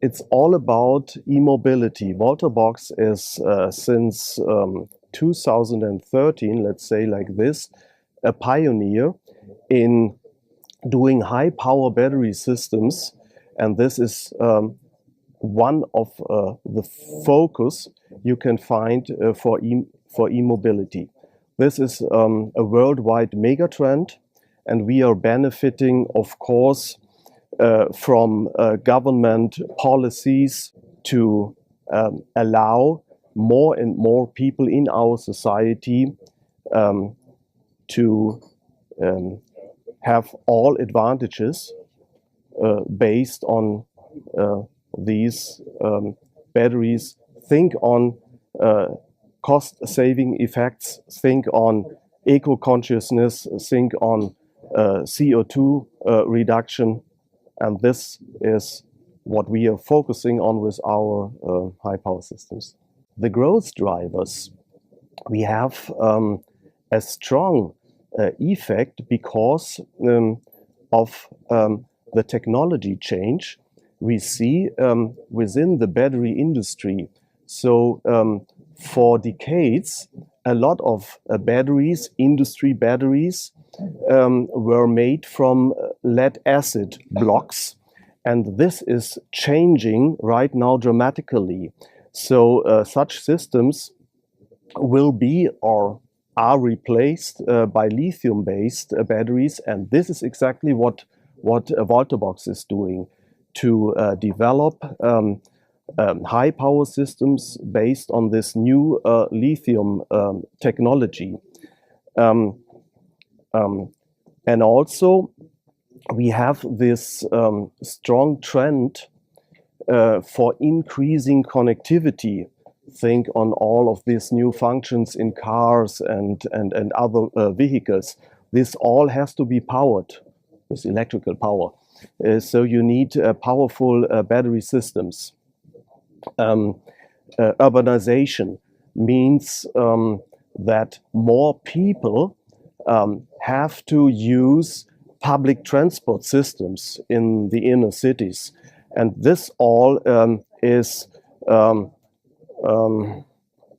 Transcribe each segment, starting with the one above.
It's all about e-mobility. Voltabox is since 2013, let's say like this, a pioneer in doing high power battery systems, and this is one of the focus you can find for e-mobility. This is a worldwide mega trend, and we are benefiting, of course, from government policies to allow more and more people in our society to have all advantages based on these batteries. Think on cost-saving effects, think on eco-consciousness, think on CO2 reduction, and this is what we are focusing on with our high-power systems. The growth drivers, we have a strong effect because of the technology change we see within the battery industry. So for decades, a lot of batteries, industry batteries, were made from lead acid blocks, and this is changing right now dramatically. So such systems will be or are replaced by lithium-based batteries, and this is exactly what Voltabox is doing, to develop high power systems based on this new lithium technology. And also we have this strong trend for increasing connectivity. Think on all of these new functions in cars and other vehicles. This all has to be powered with electrical power. So you need powerful battery systems. Urbanization means that more people have to use public transport systems in the inner cities. And this all is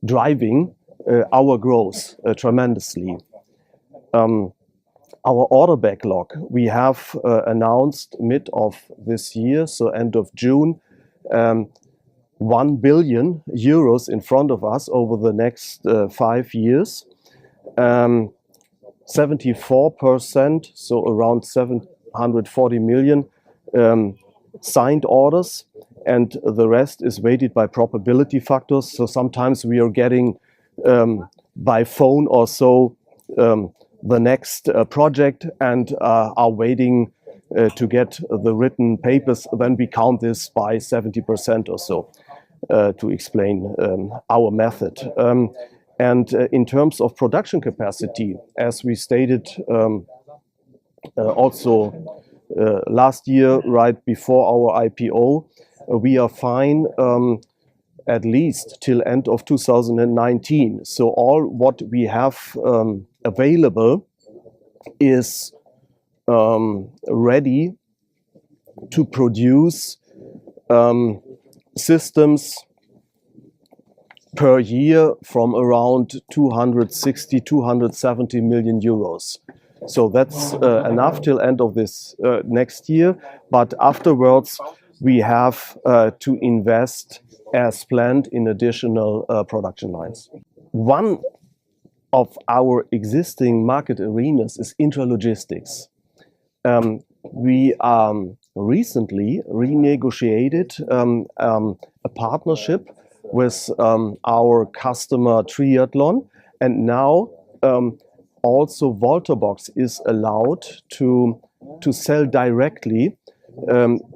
driving our growth tremendously. Our order backlog, we have announced mid of this year, so end of June, 1 billion euros in front of us over the next 5 years. 74%, so around 740 million signed orders, and the rest is weighted by probability factors. So sometimes we are getting by phone or so the next project and are waiting to get the written papers. Then we count this by 70% or so to explain our method. And in terms of production capacity, as we stated also last year, right before our IPO, we are fine at least till end of 2019. So all what we have available is ready to produce systems per year from around 260, 270 million euros. So that's enough till end of this next year. But afterwards, we have to invest as planned in additional production lines. One of our existing market arenas is intralogistics. We recently renegotiated a partnership with our customer Triathlon, and now also Voltabox is allowed to sell directly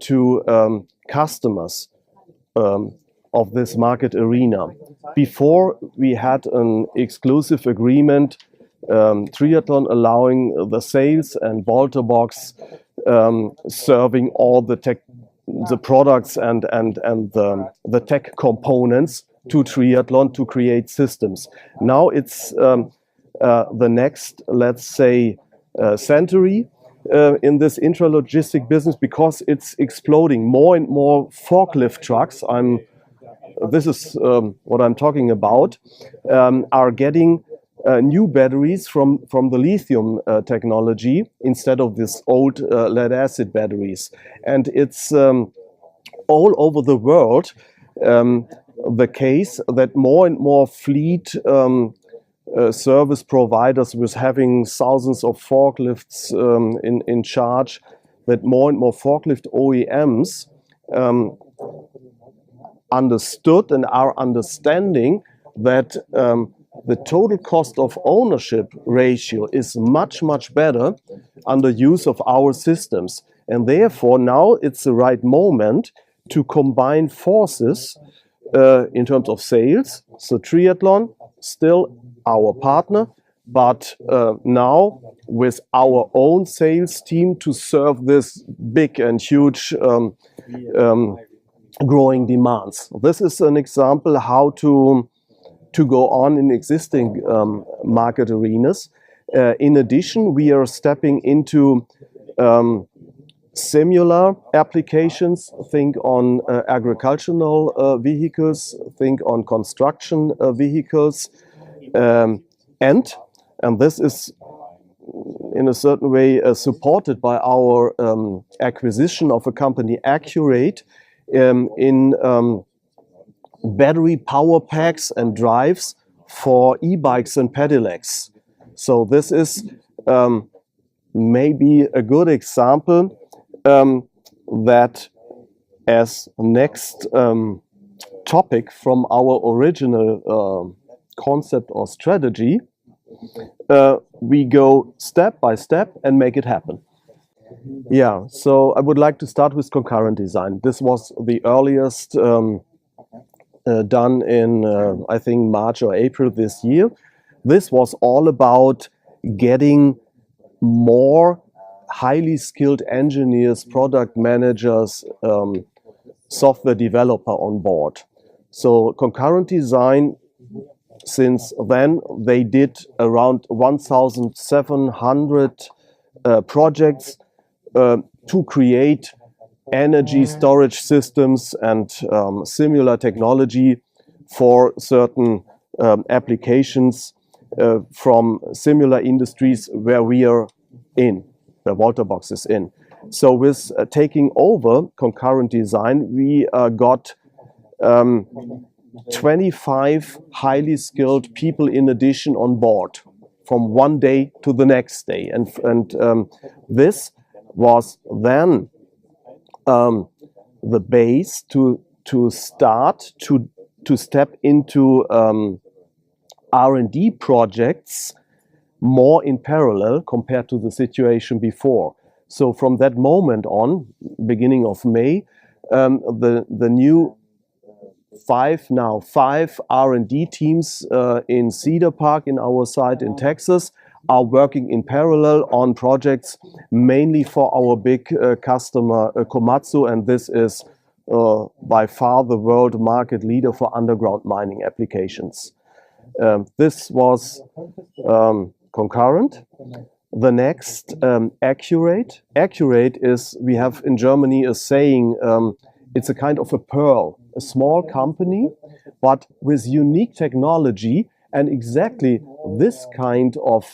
to customers of this market arena. Before, we had an exclusive agreement, Triathlon allowing the sales and Voltabox serving all the products and the tech components to Triathlon to create systems. Now it's the next, let's say, century. in this intralogistic business because it's exploding. More and more forklift trucks, this is what I'm talking about, are getting new batteries from the lithium technology instead of this old lead acid batteries. And it's all over the world the case that more and more fleet service providers with having thousands of forklifts in charge, that more and more forklift OEMs understood and are understanding that the total cost of ownership ratio is much, much better under use of our systems. And therefore now it's the right moment to combine forces in terms of sales. So Triathlon, still our partner, but now with our own sales team to serve this big and huge growing demands. This is an example how to go on in existing market arenas. In addition, we are stepping into similar applications. Think on agricultural vehicles, think on construction vehicles, and this is in a certain way supported by our acquisition of a company, Accurate, in battery power packs and drives for e-bikes and pedelecs. So this is maybe a good example that as next topic from our original concept or strategy, we go step by step and make it happen. Yeah, so I would like to start with concurrent design. This was the earliest done in, I think, March or April this year. This was all about getting more highly skilled engineers, product managers, software developer on board. So concurrent design, since then, they did around 1,700 projects to create energy storage systems and similar technology for certain applications from similar industries where we are in, where Voltabox is in. So with taking over concurrent design, we got 25 highly skilled people in addition on board from one day to the next day. And this was then the base to start to step into R&D projects more in parallel compared to the situation before. So from that moment on, beginning of May, the new five R&D teams in Cedar Park, in our site in Texas, are working in parallel on projects mainly for our big customer Komatsu, and this is by far the world market leader for underground mining applications. This was concurrent. The next, Accurate. Accurate is, we have in Germany a saying, it's a kind of a pearl, a small company, but with unique technology and exactly this kind of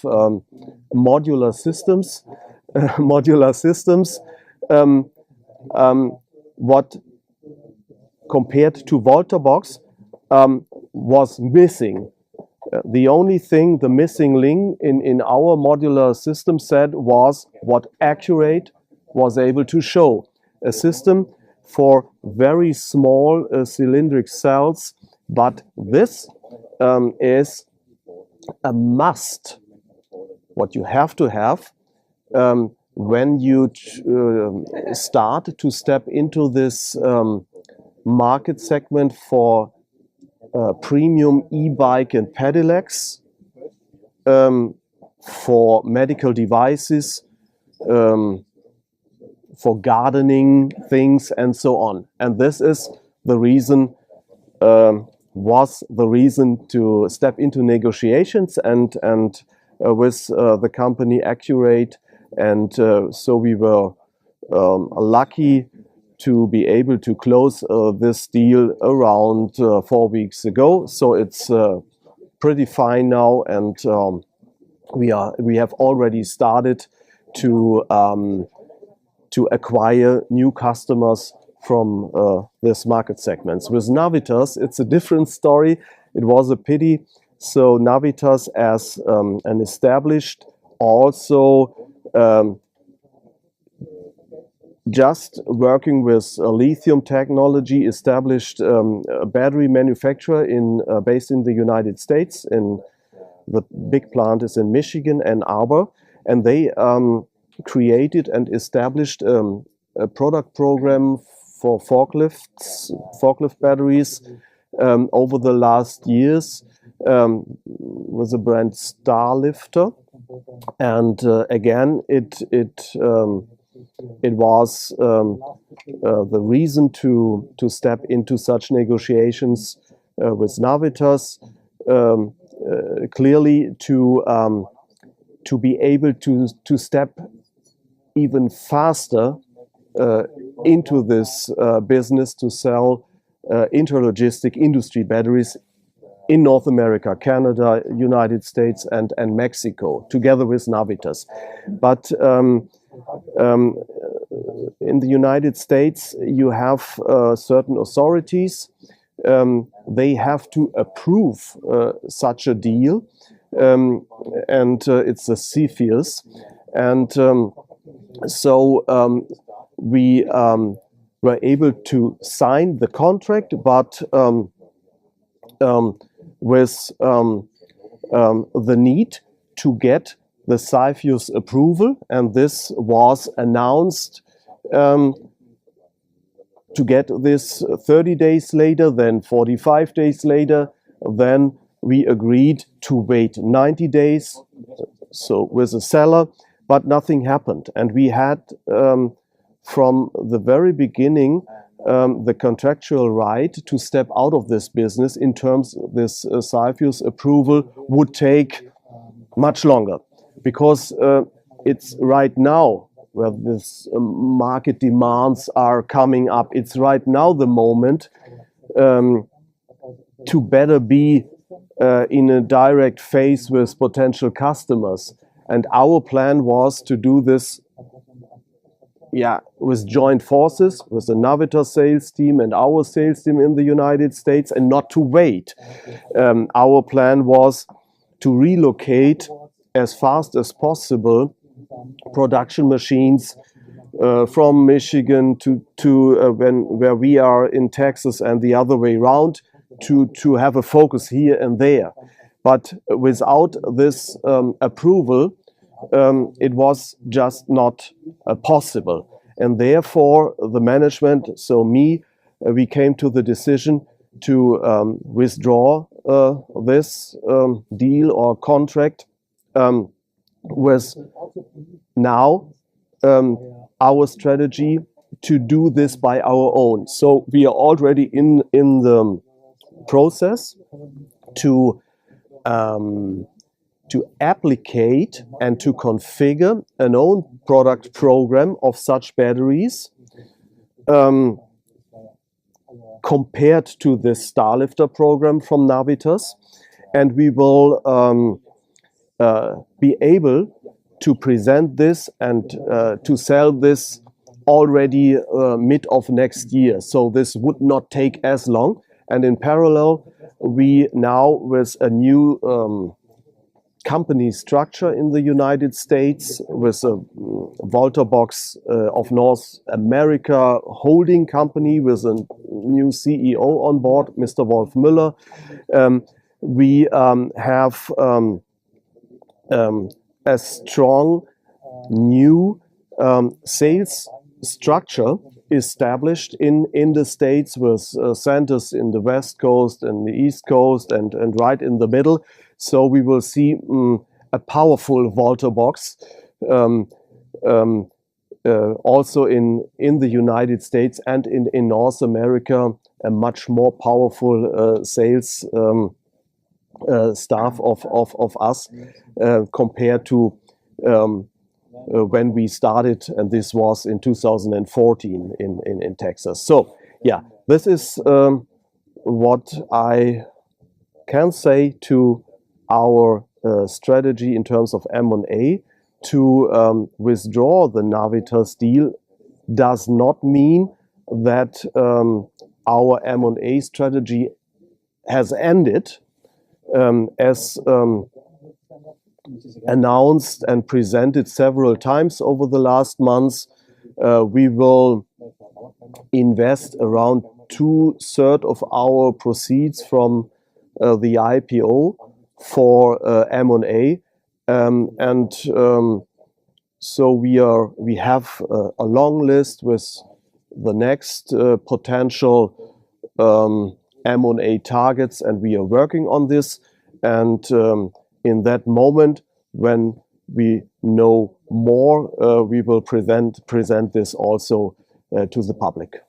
modular systems, what compared to Voltabox was missing. The only thing, the missing link in our modular system set was what Accurate was able to show. A system for very small cylindric cells, but this is a must, what you have to have when you start to step into this market segment for premium e-bike and pedelecs, for medical devices, for gardening things, and so on. And this is the reason, was the reason to step into negotiations and with the company Accurate And so we were lucky to be able to close this deal around 4 weeks ago. So it's pretty fine now, and we have already started to acquire new customers from this market segments. With Navitus, it's a different story. It was a pity. So Navitus, as an established, also just working with lithium technology, established battery manufacturer based in the United States. The big plant is in Michigan, Ann Arbor, and they created and established a product program for forklift batteries over the last years with the brand Starlifter. And again, it was the reason to step into such negotiations with Navitus, clearly to be able to step even faster into this business to sell interlogistic industry batteries in North America, Canada, United States, and Mexico, together with Navitus. But in the United States, you have certain authorities. They have to approve such a deal, and it's the CFIUS. And so we were able to sign the contract, but with the need to get the CFIUS approval, and this was announced to get this 30 days later, then 45 days later. Then we agreed to wait 90 days, so with the seller, but nothing happened. And we had from the very beginning the contractual right to step out of this business in terms of this CFIUS approval would take much longer, because it's right now where this market demands are coming up. It's right now the moment to better be in a direct phase with potential customers. And our plan was to do this with joint forces, with the Navitus sales team and our sales team in the United States, and not to wait. Our plan was to relocate as fast as possible production machines from Michigan to where we are in Texas, and the other way around, to have a focus here and there. But without this approval, it was just not possible. And therefore, the management, so me, we came to the decision to withdraw this deal or contract with now our strategy to do this by our own. So we are already in the process to applicate and to configure an own product program of such batteries compared to the Starlifter program from Navitus. And we will be able to present this and to sell this already mid of next year. So this would not take as long. And in parallel, we now, with a new company structure in the United States, with a Voltabox of North America holding company with a new CEO on board, Mr. Wolf Müller, we have a strong new sales structure established in the States, with centers in the West Coast and the East Coast and right in the middle. So we will see a powerful Voltabox also in the United States and in North America, a much more powerful sales staff of us compared to when we started, and this was in 2014 in Texas. So yeah, this is what I can say to our strategy in terms of M&A. To withdraw the Navitus deal does not mean that our M&A strategy has ended. As announced and presented several times over the last months, we will invest around 2/3 of our proceeds from the IPO for M&A, so we have a long list with the next potential M&A targets, and we are working on this. And in that moment, when we know more, we will present this also to the public.